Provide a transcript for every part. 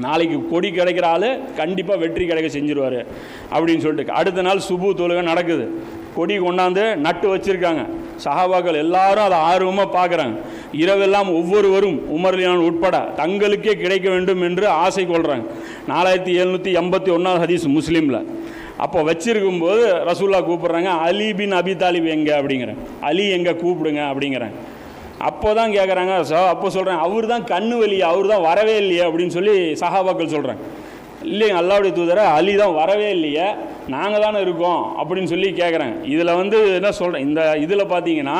நாளைக்கு கொடி கிடைக்கிற ஆள் கண்டிப்பாக வெற்றி கிடைக்க செஞ்சுருவார் அப்படின்னு சொல்லிட்டு அடுத்த நாள் சுபு தொழுகை நடக்குது. கொடி கொண்டாந்து நட்டு வச்சுருக்காங்க. சஹாபாக்கள் எல்லாரும் அதை ஆர்வமாக பார்க்குறாங்க. இரவெல்லாம் ஒவ்வொருவரும் உமர் ரலியல்லாஹு உட்பட தங்களுக்கே கிடைக்க வேண்டும் என்று ஆசை கொள்கிறாங்க. 4781 ஹதீஸ் முஸ்லீமில். அப்போ வச்சிருக்கும்போது ரசூல்லா கூப்பிட்றாங்க, அலி பின் அபி தாலிப் எங்கே அப்படிங்கிறேன், அலி எங்கே கூப்பிடுங்க அப்படிங்கிறேன். அப்போ தான் கேட்குறாங்க, அப்போ சொல்கிறேன் அவர் தான் கண்ணு வலியா, அவர் தான் வரவே இல்லையா அப்படின்னு சொல்லி சஹாபாக்கள் சொல்கிறாங்க. இல்லைங்க அல்லாஹ்வுடைய தூதரை, அலி தான் வரவே இல்லையே, நாங்கள் தானே இருக்கோம் அப்படின்னு சொல்லி கேட்குறாங்க. இதில் என்ன சொல்கிறேன், இந்த இதில் பார்த்தீங்கன்னா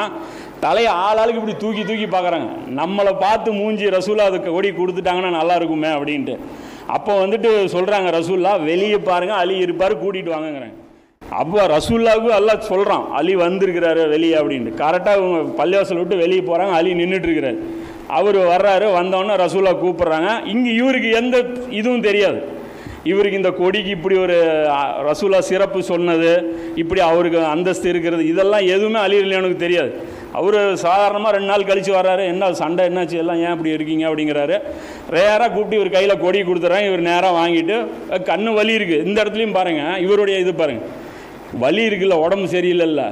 தலையை ஆளாளுக்கு இப்படி தூக்கி தூக்கி பார்க்குறாங்க. நம்மளை பார்த்து மூஞ்சி ரசூலா அதுக்கு கொடி கொடுத்துட்டாங்கன்னா நல்லா இருக்குமே அப்படின்ட்டு. அப்போ சொல்கிறாங்க ரசூல்லா வெளியே பாருங்கள், அலி இருப்பார், கூட்டிகிட்டு வாங்கங்கிறாங்க. அப்போ ரசூல்லாவுக்கு அல்லாஹ் சொல்கிறான் அலி வந்திருக்கிறாரு வெளியே அப்படின்ட்டு. கரெக்டாக இவங்க பள்ளிவாசல் விட்டு வெளியே போகிறாங்க, அலி நின்றுட்டுருக்கிறார். அவர் வர்றாரு, வந்தோடனே ரசூல்லா கூப்பிட்றாங்க. இங்கே இவருக்கு எந்த இதுவும் தெரியாது. இவருக்கு இந்த கொடிக்கு இப்படி ஒரு ரசூலா சிறப்பு சொன்னது, இப்படி அவருக்கு அந்தஸ்து இருக்கிறது, இதெல்லாம் எதுவுமே அலி ரலியல்லாஹுவுக்கு தெரியாது. அவர் சாதாரணமாக 2 நாள் கழித்து வர்றாரு, என்ன சண்டை என்னாச்சு, எல்லாம் ஏன் இப்படி இருக்கீங்க அப்படிங்கிறாரு. ரேராக கூப்பிட்டு இவர் கையில் கொடி கொடுத்துட்றாங்க. இவர் நேராக வாங்கிட்டு கண்ணு வலி இருக்குது. இந்த இடத்துலையும் பாருங்கள், இவருடைய இது பாருங்கள், வலி இருக்குல்ல, உடம்பு சரியில்லைல்ல,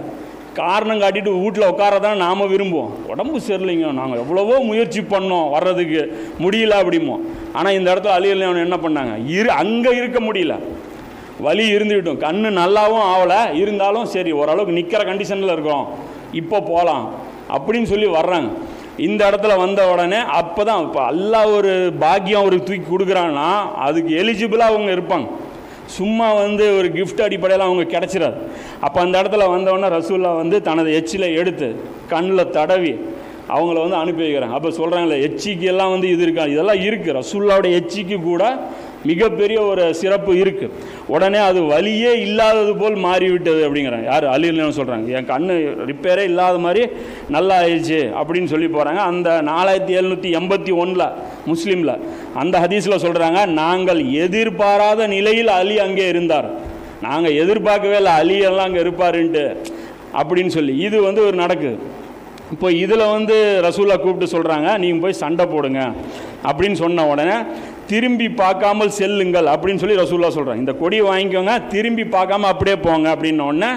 காரணம் காட்டிட்டு வீட்டில் உட்காரதான் நாம் விரும்புவோம். உடம்பு சரியில்லைங்க, நாங்கள் எவ்வளவோ முயற்சி பண்ணோம் வர்றதுக்கு, முடியல அப்படிமோ. ஆனால் இந்த இடத்துல அலி ரலியல்லாஹு என்ன பண்ணாங்க, அங்கே இருக்க முடியல, வலி இருந்துவிட்டோம், கண்ணு நல்லாவும் ஆகலை, இருந்தாலும் சரி ஓரளவுக்கு நிற்கிற கண்டிஷனில் இருக்கோம், இப்போ போகலாம் அப்படின்னு சொல்லி வர்றாங்க. இந்த இடத்துல வந்த உடனே அப்போ தான் இப்போ அல்லாஹ் ஒரு பாக்கியம் அவருக்கு தூக்கி கொடுக்குறாங்கன்னா அதுக்கு எலிஜிபிளாக அவங்க இருப்பாங்க. சும்மா ஒரு கிஃப்ட் அடிப்படையில் அவங்க கிடச்சிடாது. அப்போ அந்த இடத்துல வந்தவொடனே ரசூல்லா தனது எச்சிலை எடுத்து கண்ணில் தடவி அவங்கள அனுப்பி வைக்கிறாங்க. அப்போ சொல்கிறாங்களே எச்சிக்கு எல்லாம் இது இருக்கா, இதெல்லாம் இருக்குது, ரசூல்லாவோட எச்சிக்கு கூட மிகப்பெரிய ஒரு சிறப்பு இருக்குது. உடனே அது வலியே இல்லாதது போல் மாறிவிட்டது அப்படிங்கிறாங்க. யார், அலி ரலியல்லாஹு சொல்கிறாங்க. என் கண்ணு ரிப்பேரே இல்லாத மாதிரி நல்லா ஆயிடுச்சு அப்படின்னு சொல்லி போகிறாங்க. அந்த 4781 முஸ்லீமில் அந்த ஹதீஸில் சொல்கிறாங்க, நாங்கள் எதிர்பாராத நிலையில் அலி அங்கே இருந்தார், நாங்கள் எதிர்பார்க்கவே இல்லை அலி எல்லாம் அங்கே இருப்பாருன்ட்டு அப்படின்னு சொல்லி. இது ஒரு நடக்குது. இப்போ இதில் ரசூல்லா கூப்பிட்டு சொல்கிறாங்க, நீங்கள் போய் சண்டை போடுங்க அப்படின்னு சொன்ன உடனே திரும்பி பார்க்காமல் செல்லுங்கள் அப்படின்னு சொல்லி ரசூல்லா சொல்கிறாங்க. இந்த கொடியை வாங்கிக்கோங்க, திரும்பி பார்க்காம அப்படியே போங்க அப்படின்ன உடனே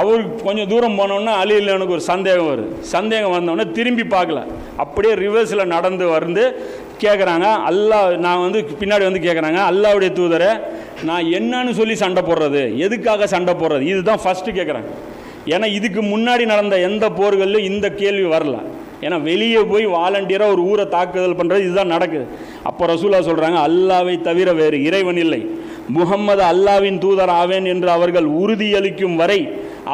அவருக்கு கொஞ்சம் தூரம் போனோடனே அலி ரலியல்லாஹுவுக்கு ஒரு சந்தேகம் வருது. சந்தேகம் வந்தோடனே திரும்பி பார்க்கல, அப்படியே ரிவர்ஸில் நடந்து கேட்குறாங்க. அல்லாஹ் நான் பின்னாடி கேட்குறாங்க, அல்லாஹ்வுடைய தூதரை நான் என்னன்னு சொல்லி சண்டை போடுறது, எதுக்காக சண்டை போடுறது, இதுதான் ஃபஸ்ட்டு கேட்குறாங்க. ஏன்னா இதுக்கு முன்னாடி நடந்த எந்த போர்கள்லையும் இந்த கேள்வி வரல. ஏன்னா வெளியே போய் வாலண்டியராக ஒரு ஊரை தாக்குதல் பண்ணுறது இதுதான் நடக்குது. அப்போ ரசூலா சொல்கிறாங்க, அல்லாவை தவிர வேறு இறைவன் இல்லை, முஹம்மது அல்லாவின் தூதர் ஆவேன் என்று அவர்கள் உறுதியளிக்கும் வரை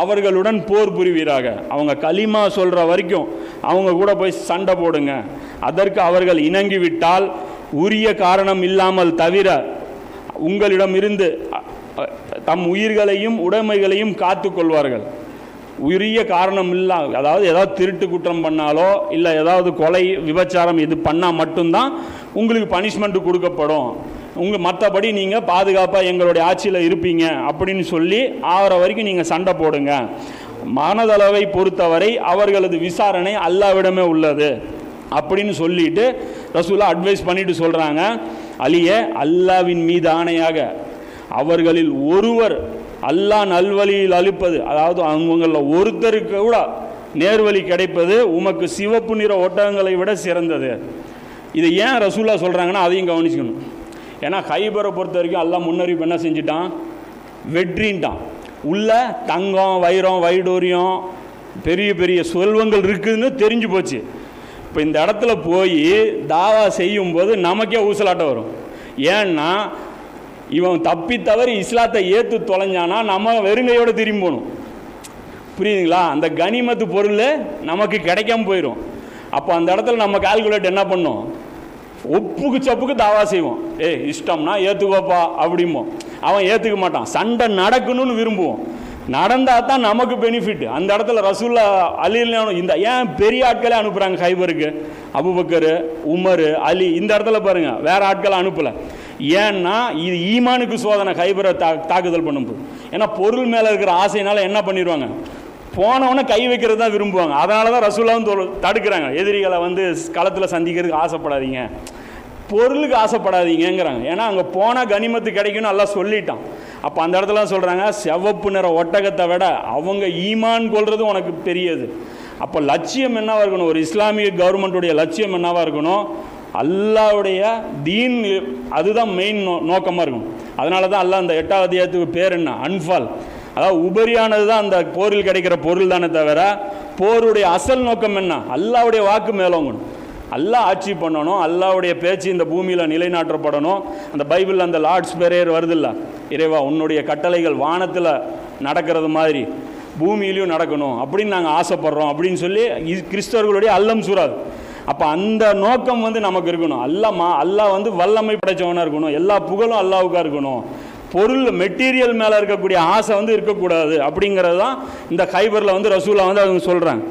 அவர்களுடன் போர் புரிவீராக. அவங்க கலிமா சொல்கிற வரைக்கும் அவங்க கூட போய் சண்டை போடுங்க. அதற்கு அவர்கள் இணங்கிவிட்டால் உரிய காரணம் இல்லாமல் தவிர உங்களிடமிருந்து தம் உயிர்களையும் உடைமைகளையும் காத்து கொள்வார்கள். உரிய காரணம் இல்லை, அதாவது ஏதாவது திருட்டு குற்றம் பண்ணாலோ இல்லை ஏதாவது கொலை விபச்சாரம் இது பண்ணால் மட்டும்தான் உங்களுக்கு பனிஷ்மெண்ட்டு கொடுக்கப்படும். மற்றபடி நீங்கள் பாதுகாப்பாக எங்களுடைய ஆட்சியில் இருப்பீங்க அப்படின்னு சொல்லி ஆகிற வரைக்கும் நீங்கள் சண்டை போடுங்க. மனதளவை பொறுத்தவரை அவர்களது விசாரணை அல்லாவிடமே உள்ளது அப்படின்னு சொல்லிட்டு ரசூலா அட்வைஸ் பண்ணிட்டு சொல்கிறாங்க, அலியே அல்லாவின் மீது ஆணையாக அவர்களில் ஒருவர் அல்லாஹ் நல்வழியில் அளிப்பது, அதாவது அவங்களில் ஒருத்தருக்கு கூட நேர்வழி கிடைப்பது உமக்கு சிவப்பு நிற ஒட்டகங்களை விட சிறந்தது. இதை ஏன் ரசூலா சொல்கிறாங்கன்னா அதையும் கவனிச்சுக்கணும். ஏன்னா ஹைபரை பொறுத்த வரைக்கும் அல்லாஹ் முன்னறிவிப்பு என்ன செஞ்சிட்டான், வெற்றின்ட்டான். உள்ள தங்கம் வைரம் வைடூரியம் பெரிய பெரிய செல்வங்கள் இருக்குதுன்னு தெரிஞ்சு போச்சு. இப்போ இந்த இடத்துல போய் தாவா செய்யும்போது நமக்கே ஊசலாட்டம் வரும். ஏன்னா இவன் தப்பி தவறி இஸ்லாத்தை ஏற்று தொலைஞ்சானா நம்ம வெறுங்கையோடு திரும்பி போகணும். புரியுதுங்களா? அந்த கனிமத்து பொருள் நமக்கு கிடைக்காம போயிடும். அப்போ அந்த இடத்துல நம்ம கால்குலேட் என்ன பண்ணோம், ஒப்புக்கு சப்புக்கு தாவா செய்வோம். இஷ்டம்னா ஏற்றுக்கோப்பா அப்படிம்போம். அவன் ஏற்றுக்க மாட்டான். சண்டை நடக்கணும்னு விரும்புவோம். நடந்தால் தான் நமக்கு பெனிஃபிட். அந்த இடத்துல ரசூல்லா அலி இந்த ஏன் பெரிய ஆட்களே அனுப்புகிறாங்க ஹைபருக்கு, அபூபக்கர் உமர் அலி, இந்த இடத்துல பாருங்கள் வேறு ஆட்களை அனுப்பலை. ஏன்னா இது ஈமானுக்கு சோதனை. ஹைபரை தாக்குதல் பண்ணும்போது ஏன்னா பொருள் மேலே இருக்கிற ஆசையினால என்ன பண்ணிடுவாங்க, போனவொன்னே கை வைக்கிறது தான் விரும்புவாங்க. அதனால தான் ரசூலாவும் தடுக்கிறாங்க, எதிரிகளை களத்தில் சந்திக்கிறதுக்கு ஆசைப்படாதீங்க, பொருளுக்கு ஆசைப்படாதீங்கிறாங்க. ஏன்னா அங்கே போனால் கனிமத்து கிடைக்குன்னு நல்லா சொல்லிட்டான். அப்போ அந்த இடத்துல சொல்கிறாங்க, சிவப்பு நிற ஒட்டகத்தை விட அவங்க ஈமான் கொள்வது உனக்கு பெரியது. அப்போ லட்சியம் என்னவாக இருக்கணும்? ஒரு இஸ்லாமிய கவர்மெண்ட்டுடைய லட்சியம் என்னவாக இருக்கணும்? அல்லாவுடைய தீன், அதுதான் மெயின் நோக்கமாக இருக்கும். அதனால தான் அல்லாஹ் அந்த 8வது அத்தியாயத்துக்கு பேர் என்ன? அன்ஃபால். அதாவது உபரியானது தான் அந்த போரில் கிடைக்கிற பொருள் தானே தவிர போருடைய அசல் நோக்கம் என்ன? அல்லாவுடைய வாக்கு மேலோங்கணும், அல்லாஹ் ஆட்சி பண்ணணும், அல்லாவுடைய பேச்சு இந்த பூமியில் நிலைநாட்டப்படணும். அந்த பைபிளில் அந்த லார்ட்ஸ் பிரேயர் வருதில்ல, இறைவா உன்னுடைய கட்டளைகள் வானத்தில் நடக்கிறது மாதிரி பூமியிலையும் நடக்கணும் அப்படின்னு நாங்கள் ஆசைப்படுறோம் அப்படின்னு சொல்லி கிறிஸ்தவர்களுடைய அல்லம் சூறாது. அப்போ அந்த நோக்கம் நமக்கு இருக்கணும். அல்லாஹ் வல்லமை படைச்சவனாக இருக்கணும், எல்லா புகழும் அல்லாவுக்காக இருக்கணும், பொருள் மெட்டீரியல் மேலே இருக்கக்கூடிய ஆசை இருக்கக்கூடாது. அப்படிங்கிறது தான் இந்த ஹைபரில் ரசூலா அவங்க சொல்கிறாங்க.